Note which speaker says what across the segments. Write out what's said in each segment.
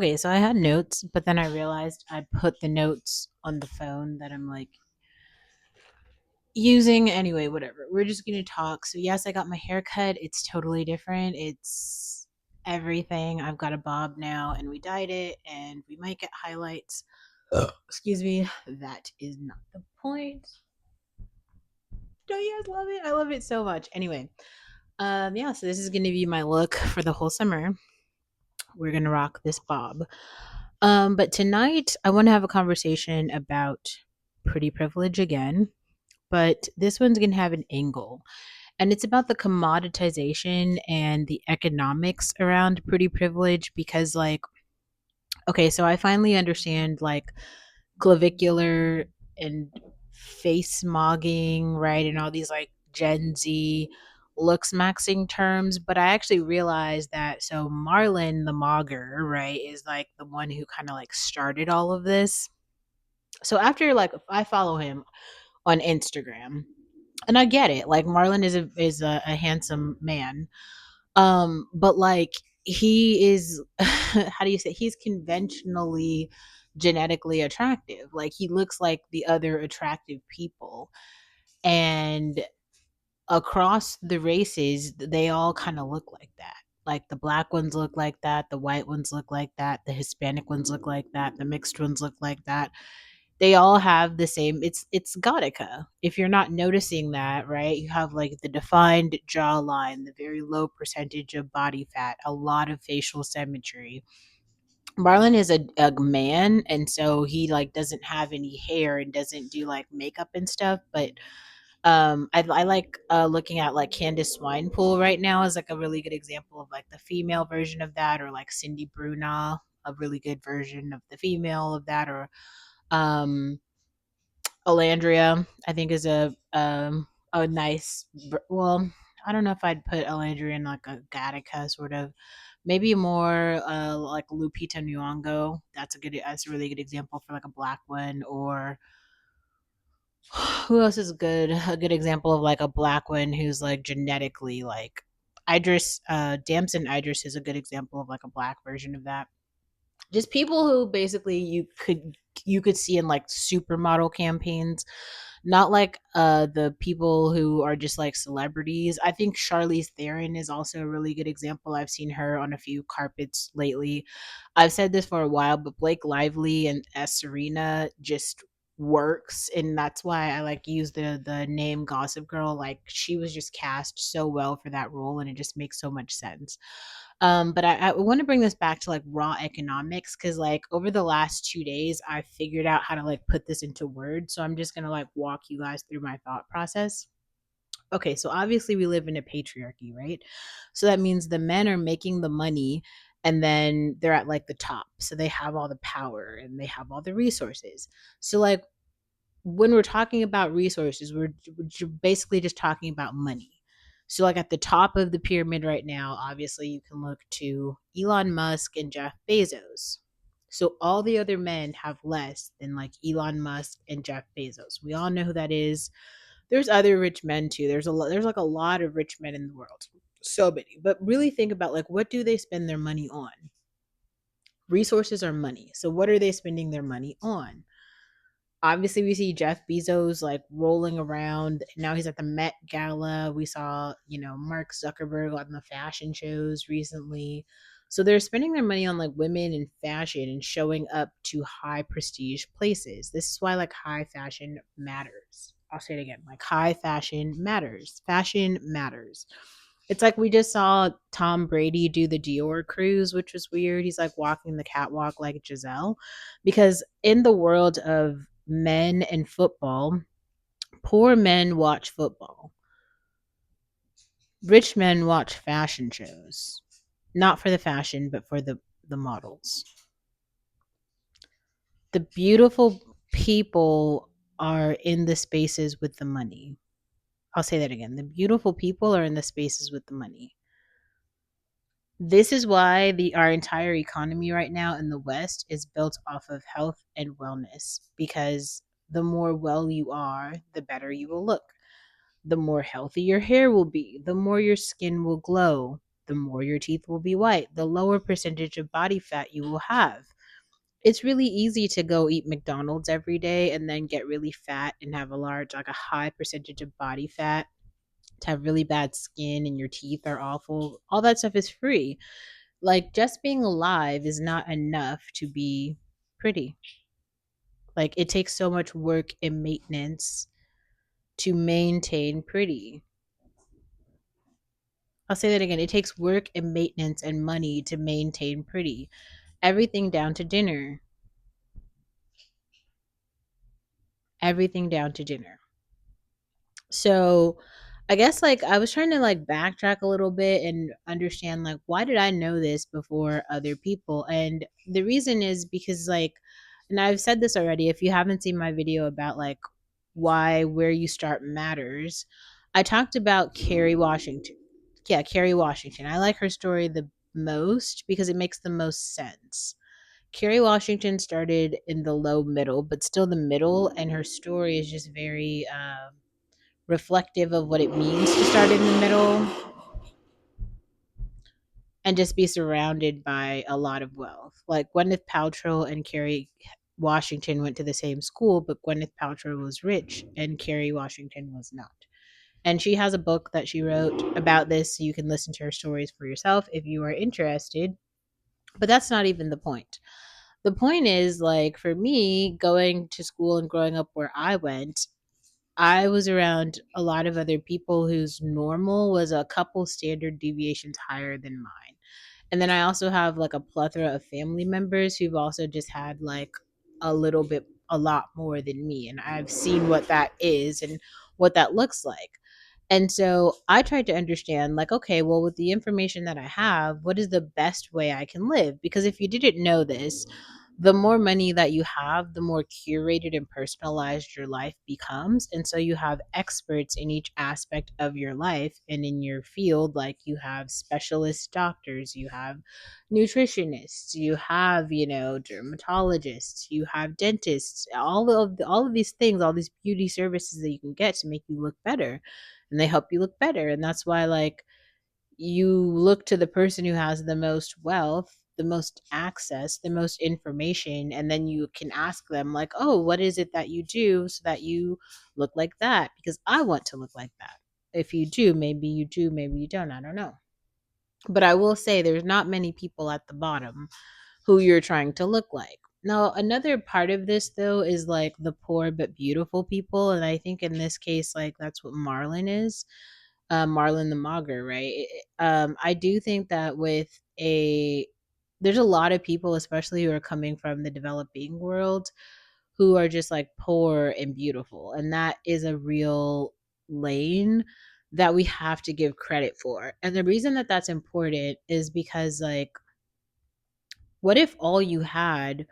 Speaker 1: Okay, so I had notes, but then I realized I put the notes on the phone that I'm like using anyway, whatever. We're just going to talk. So, yes, I got my hair cut. It's totally different. It's everything. I've got a bob now and we dyed it and we might get highlights. Excuse me. That is not the point. Don't you guys love it? I love it so much. Anyway, yeah, so this is going to be my look for the whole summer. We're going to rock this bob. But tonight I want to have a conversation about pretty privilege again, but this one's going to have an angle. And it's about the commoditization and the economics around pretty privilege because, like, okay, so I finally understand, like, clavicular and face smogging, right? And all these, like, Gen Z looks maxing terms. But I actually realized that, so Marlon the Mogger, right, is like the one who kind of like started all of this. So after, like, I follow him on Instagram, and I get it. Like, Marlon is a handsome man, but like he is, how do you say, he's conventionally genetically attractive. Like, he looks like the other attractive people, and across the races, they all kind of look like that. Like, the black ones look like that, the white ones look like that, the Hispanic ones look like that, the mixed ones look like that. They all have the same, it's Gothica. If you're not noticing that, right? You have like the defined jawline, the very low percentage of body fat, a lot of facial symmetry. Marlon is a man, and so he like doesn't have any hair and doesn't do like makeup and stuff. But I like looking at like Candace Swinepool right now as like a really good example of like the female version of that, or like Cindy Bruna, a really good version of the female of that, or um Elandria, I think, is a nice, well, I don't know if I'd put Elandria in like a Gattaca sort of, maybe more like Lupita Nyong'o. That's a really good example for like a black one. Or who else is good? A good example of like a black one who's like genetically like Idris, Damson Idris is a good example of like a black version of that. Just people who basically you could see in like supermodel campaigns, not like the people who are just like celebrities. I think Charlize Theron is also a really good example. I've seen her on a few carpets lately. I've said this for a while, but Blake Lively and S Serena just works, and that's why I like use the name Gossip Girl. Like, she was just cast so well for that role, and it just makes so much sense. But I want to bring this back to like raw economics, because like over the last 2 days, I figured out how to like put this into words. So I'm just gonna like walk you guys through my thought process. Okay, so obviously we live in a patriarchy, right? So that means the men are making the money, and then they're at like the top. So they have all the power and they have all the resources. So, like, when we're talking about resources, we're basically just talking about money. So, like, at the top of the pyramid right now, obviously, you can look to Elon Musk and Jeff Bezos. So, all the other men have less than like Elon Musk and Jeff Bezos. We all know who that is. There's other rich men too. There's like a lot of rich men in the world. So many. But really think about, like, what do they spend their money on? Resources are money. So, what are they spending their money on? Obviously, we see Jeff Bezos like rolling around. Now he's at the Met Gala. We saw, Mark Zuckerberg on the fashion shows recently. So they're spending their money on like women and fashion and showing up to high prestige places. This is why like high fashion matters. I'll say it again, like high fashion matters. Fashion matters. It's like we just saw Tom Brady do the Dior cruise, which was weird. He's like walking the catwalk like Giselle. Because in the world of men and football, poor men watch football. Rich men watch fashion shows. Not for the fashion, but for the models. The beautiful people are in the spaces with the money. I'll say that again. The beautiful people are in the spaces with the money. This is why our entire economy right now in the West is built off of health and wellness, because the more well you are, the better you will look. The more healthy your hair will be, the more your skin will glow, the more your teeth will be white, the lower percentage of body fat you will have. It's really easy to go eat McDonald's every day and then get really fat and have a large, like a high percentage of body fat, to have really bad skin and your teeth are awful. All that stuff is free. Like, just being alive is not enough to be pretty. Like, it takes so much work and maintenance to maintain pretty. I'll say that again. It takes work and maintenance and money to maintain pretty. Everything down to dinner. Everything down to dinner. So, I guess like I was trying to like backtrack a little bit and understand like why did I know this before other people? And the reason is because like, and I've said this already, if you haven't seen my video about like why where you start matters, I talked about Kerry Washington. Yeah, Kerry Washington. I like her story the most because it makes the most sense. Kerry Washington started in the low middle, but still the middle, and her story is just very reflective of what it means to start in the middle and just be surrounded by a lot of wealth. Like Gwyneth Paltrow and Kerry Washington went to the same school, but Gwyneth Paltrow was rich and Kerry Washington was not. And she has a book that she wrote about this, so you can listen to her stories for yourself if you are interested. But that's not even the point. The point is, like, for me, going to school and growing up where I went, I was around a lot of other people whose normal was a couple standard deviations higher than mine. And then I also have like a plethora of family members who've also just had like a lot more than me. And I've seen what that is and what that looks like. And so I tried to understand, like, okay, well, with the information that I have, what is the best way I can live? Because if you didn't know this, the more money that you have, the more curated and personalized your life becomes. And so you have experts in each aspect of your life and in your field. Like you have specialist doctors, you have nutritionists, you have, dermatologists, you have dentists, all of these things, all these beauty services that you can get to make you look better. And they help you look better. And that's why, like, you look to the person who has the most wealth, the most access, the most information, and then you can ask them, like, oh, what is it that you do so that you look like that? Because I want to look like that. If you do, maybe you don't. I don't know. But I will say there's not many people at the bottom who you're trying to look like. Now, another part of this, though, is like the poor but beautiful people. And I think in this case, like, that's what Marlon is, Marlon the Mogger, right? I do think that there's a lot of people, especially who are coming from the developing world, who are just like poor and beautiful, and that is a real lane that we have to give credit for. And the reason that that's important is because, like, what if all you had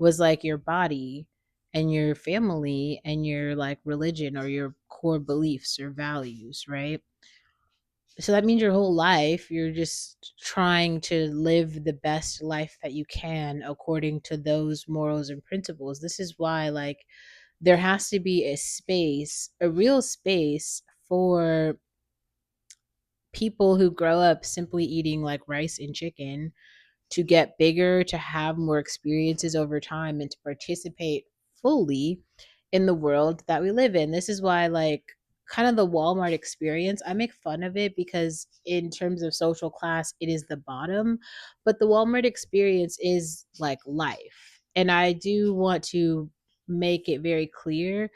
Speaker 1: was like your body and your family and your like religion or your core beliefs or values, right? So that means your whole life you're just trying to live the best life that you can according to those morals and principles. This is why, like, there has to be a space, a real space for people who grow up simply eating like rice and chicken to get bigger, to have more experiences over time, and to participate fully in the world that we live in. This is why, like, kind of the Walmart experience, I make fun of it because, in terms of social class, it is the bottom, but the Walmart experience is like life. And I do want to make it very clear,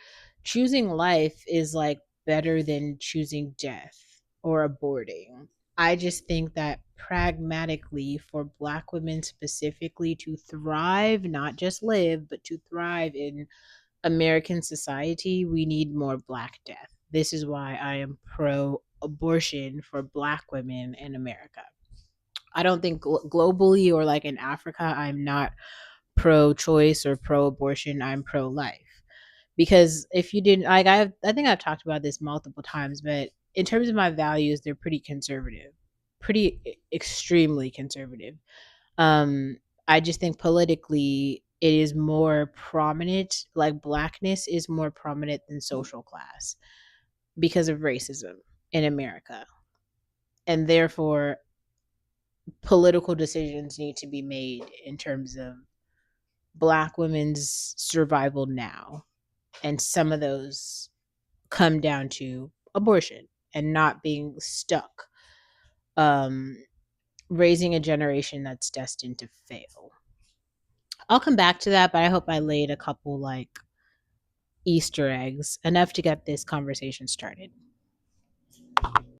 Speaker 1: choosing life is like better than choosing death or aborting. I just think that pragmatically, for Black women specifically to thrive, not just live, but to thrive in American society, we need more Black death. This is why I am pro abortion for Black women in America. I don't think globally or like in Africa, I'm not pro choice or pro abortion. I'm pro life. Because if you didn't, like, I think I've talked about this multiple times, but in terms of my values, they're pretty conservative, pretty extremely conservative. Um, I just think politically it is more prominent, like blackness is more prominent than social class because of racism in America. And therefore, political decisions need to be made in terms of Black women's survival now. And some of those come down to abortion and not being stuck, um, raising a generation that's destined to fail. I'll come back to that, but I hope I laid a couple like Easter eggs, enough to get this conversation started.